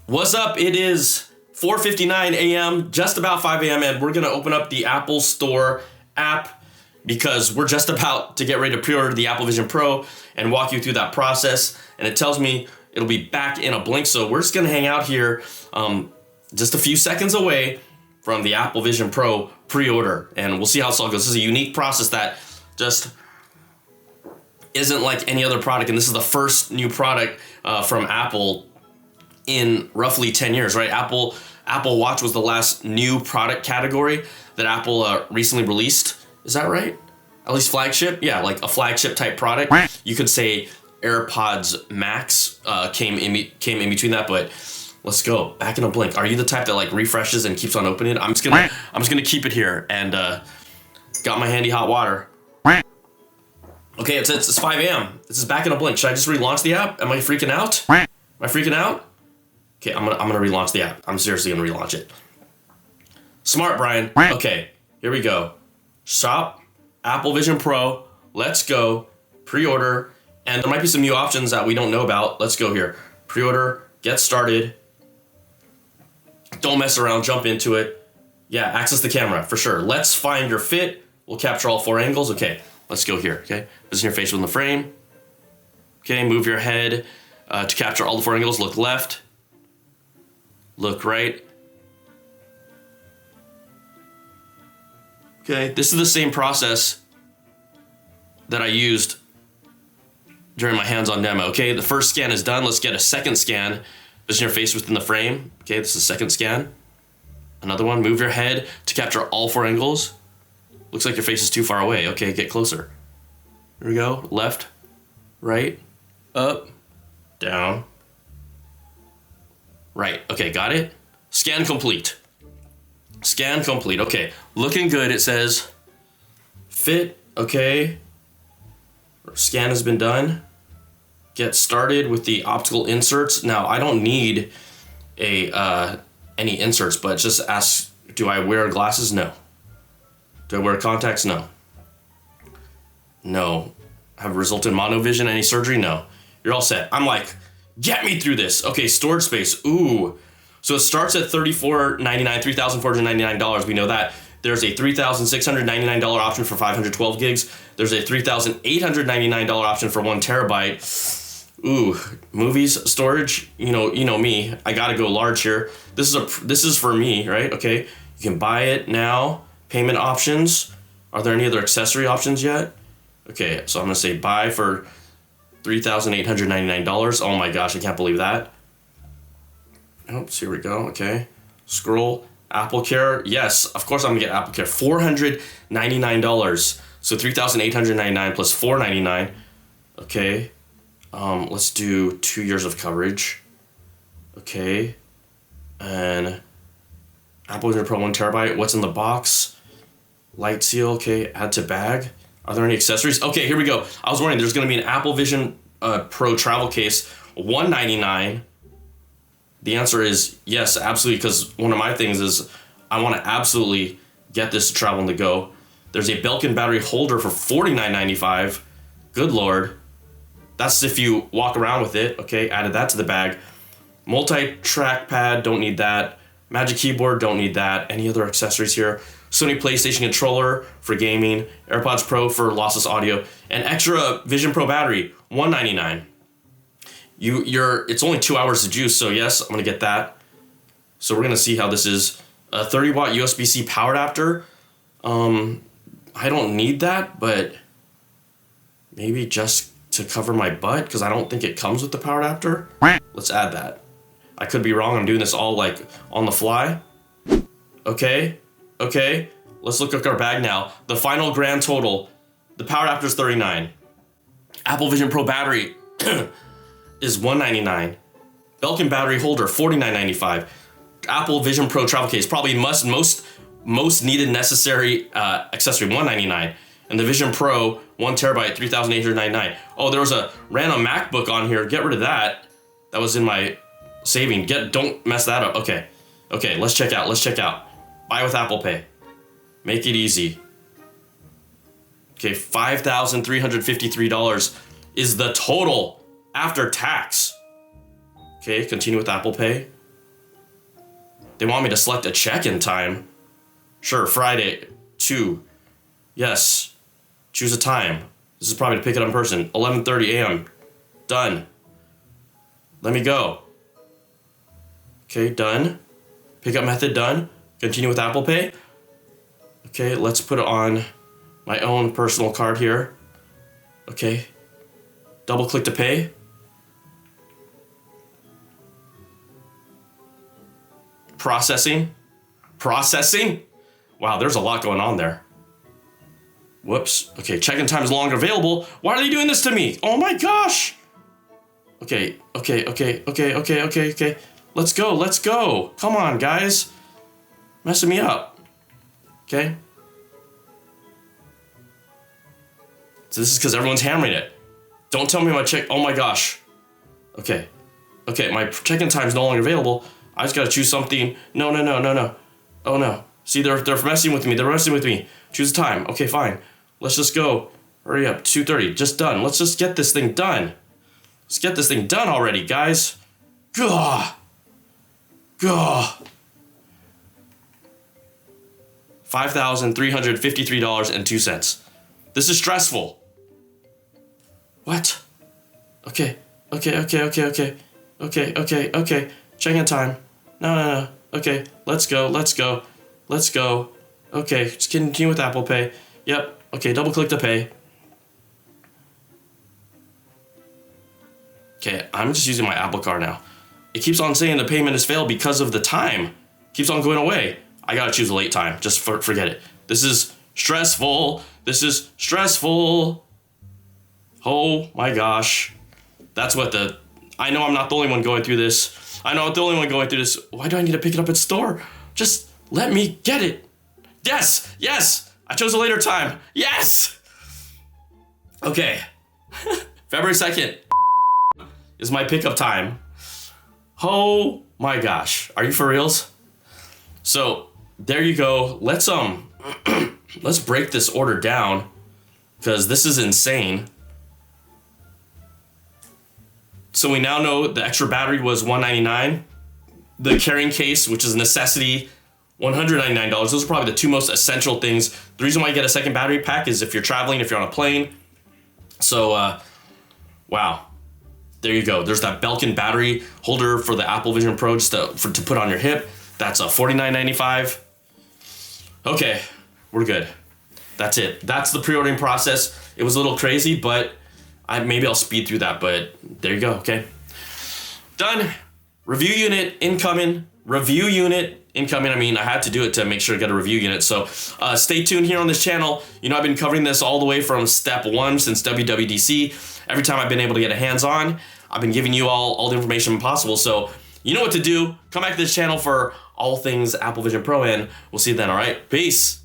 What's up? It is 4:59 a.m., just about 5 a.m., and we're going to open up the Apple Store app because we're just about to get ready to pre-order the Apple Vision Pro and walk you through that process. And it tells me it'll be back in a blink, so we're just going to hang out here just a few seconds away from the Apple Vision Pro pre-order, and we'll see how this all goes. This is a unique process that just isn't like any other product, and this is the first new product from Apple in roughly 10 years, right? Apple Watch was the last new product category that Apple recently released. Is that right? At least flagship? Yeah, like a flagship type product. You could say AirPods Max came in between that, but let's go. Back in a blink. Are you the type that like refreshes and keeps on opening it? I'm just gonna keep it here and got my handy hot water. Okay, it's 5 a.m. This is back in a blink. Should I just relaunch the app? Am I freaking out? Am I freaking out? Okay, I'm gonna relaunch the app. I'm seriously gonna relaunch it. Smart, Brian. Okay, here we go. Shop, Apple Vision Pro. Let's go. Pre-order, and there might be some new options that we don't know about. Let's go here. Pre-order. Get started. Don't mess around. Jump into it. Yeah, access the camera for sure. Let's find your fit. We'll capture all 4 angles. Okay, let's go here. Okay, position your face within the frame. Okay, move your head to capture all the 4 angles. Look left. Look right. Okay, this is the same process that I used during my hands-on demo. Okay, the first scan is done. Let's get a second scan. Position your face within the frame. Okay, this is the second scan. Another one. Move your head to capture all 4 angles. Looks like your face is too far away. Okay, get closer. Here we go. Left, right, up, down. Right, okay, got it? Scan complete. Scan complete, okay. Looking good, it says fit, okay. Scan has been done. Get started with the optical inserts. Now, I don't need any inserts, but just ask, do I wear glasses? No. Do I wear contacts? No. No. Have resulted in monovision? Any surgery? No. You're all set. I'm like, get me through this. Okay, storage space. Ooh. So it starts at $34.99, $3,499. We know that. There's a $3,699 option for 512 gigs. There's a $3,899 option for 1 terabyte. Ooh, movies, storage. You know me. I gotta go large here. This is for me, right? Okay. You can buy it now. Payment options. Are there any other accessory options yet? Okay, so I'm gonna say buy for $3,899. Oh my gosh, I can't believe that. Oops, here we go. Okay. Scroll. Apple Care. Yes, of course I'm gonna get Apple Care. $499. So $3,899 plus $499. Okay. Let's do 2 years of coverage. Okay. And Apple Vision Pro 1 terabyte. What's in the box? Light seal. Okay. Add to bag. Are there any accessories? Okay, here we go. I was wondering, there's going to be an Apple Vision Pro travel case, $199. The answer is yes, absolutely, because one of my things is I want to absolutely get this to travel on the go. There's a Belkin battery holder for $49.95. Good Lord. That's if you walk around with it. Okay, added that to the bag. Multi-track pad, don't need that. Magic Keyboard, don't need that. Any other accessories here? Sony PlayStation controller for gaming, AirPods Pro for lossless audio, and extra Vision Pro battery, $199. It's only 2 hours to juice, so yes, I'm gonna get that. So we're gonna see how this is. A 30-watt USB-C power adapter. I don't need that, but maybe just to cover my butt, because I don't think it comes with the power adapter. Let's add that. I could be wrong. I'm doing this all like on the fly. Okay. Let's look at our bag now. The final grand total. The power adapter is $39. Apple Vision Pro battery is $199. Belkin battery holder, $49.95. Apple Vision Pro travel case, probably most needed necessary accessory, $199. And the Vision Pro 1 terabyte, $3,899. Oh, there was a random MacBook on here. Get rid of that. That was in my saving. Don't mess that up. Okay, let's check out. Buy with Apple Pay. Make it easy. Okay, $5,353 is the total after tax. Okay, continue with Apple Pay. They want me to select a check-in time. Sure, Friday, 2. Yes. Choose a time. This is probably to pick it up in person. 11:30 a.m. Done. Let me go. Okay, done. Pickup method done. Continue with Apple Pay. Okay, let's put it on my own personal card here. Okay. Double click to pay. Processing. Processing? Wow, there's a lot going on there. Whoops. Okay, check-in time is no longer available. Why are they doing this to me? Oh my gosh. Okay. Let's go. Come on, guys. Messing me up. Okay. So this is because everyone's hammering it. Don't tell me my check. Oh my gosh. Okay, my check-in time is no longer available. I just gotta choose something. No. Oh no. See, they're messing with me. Choose a time. Okay, fine. Let's just go. Hurry up. 2:30. Just done. Let's just get this thing done. Let's get this thing done already, guys. Gah. $5,353.02. This is stressful. What? Okay. Check-in time. No. Okay, let's go. Okay, just continue with Apple Pay. Yep. Okay, double click to pay. Okay, I'm just using my Apple Card now. It keeps on saying the payment has failed because of the time. Keeps on going away. I gotta choose a late time. Just forget it. This is stressful. Oh my gosh. That's what I know I'm not the only one going through this. Why do I need to pick it up at store? Just let me get it. Yes. I chose a later time. Yes. Okay. February 2nd is my pickup time. Oh my gosh. Are you for reals? So there you go. Let's let's break this order down because this is insane. So we now know the extra battery was $199. The carrying case, which is a necessity, $199. Those are probably the two most essential things. The reason why you get a second battery pack is if you're traveling, if you're on a plane. So, wow. There you go. There's that Belkin battery holder for the Apple Vision Pro just to put on your hip. That's a $49.95. Okay, we're good. That's it. That's the pre-ordering process. It was a little crazy, but maybe I'll speed through that, but there you go, okay? Done. Review unit incoming. I mean, I had to do it to make sure to get a review unit, so stay tuned here on this channel. You know, I've been covering this all the way from step 1 since WWDC. Every time I've been able to get a hands-on, I've been giving you all the information possible, so you know what to do. Come back to this channel for all things Apple Vision Pro, and we'll see you then, all right? Peace.